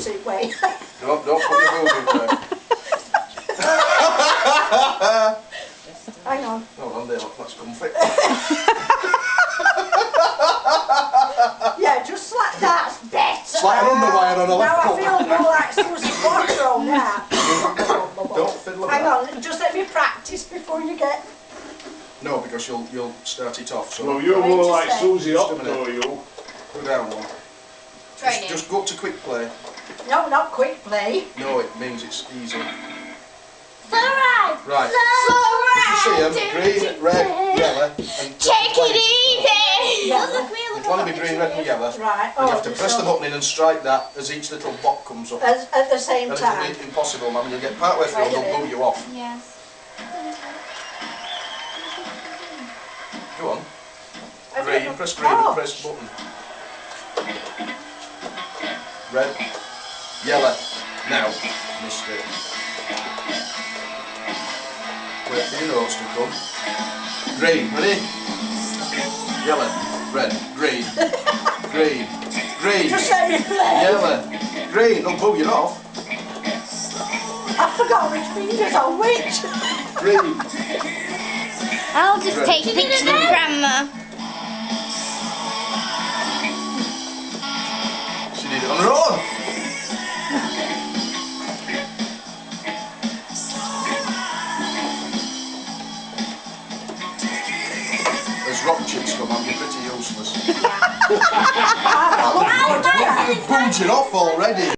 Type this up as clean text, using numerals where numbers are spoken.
puts it away. Don't put your boob in there. Hang on. Hold on there, look, that's comfy. Yeah, just like that's better. It's like an underwire on a Now I laptop. feel more like Susie Quattro now. Don't fiddle Hang about. on, just let me practice before you get... No, because you'll start it off. So Well, you're Wait more a like sec. Susie Just a Octo, minute. you. Go down one. Training. Just go up to quick play. No, not quick play. No, it means it's easy. Alright. Right. So You see them? Green, red, yellow, and Take it easy. Yeah. Look, we look It's one to be green, red, and yellow. Right. And you have to just press the so- button in and strike that as each little box comes up. At the same And time. it'll be impossible, man. When you get part way through, Wait a they'll minute. blow you off. Yes. Go on. Have Green, you- press green Oh. and press button. Red, yellow. Now, missed it. Wait for your notes to come. Green, ready? Yellow, red, green, green, green, Just let me play. yellow, green. They'll blow you off. I forgot which fingers are which. Green. I'll just Red. take pictures of Grandma. She did it on her own. As rock chips come on, you're pretty useless. I look forward to that. You've booted off already.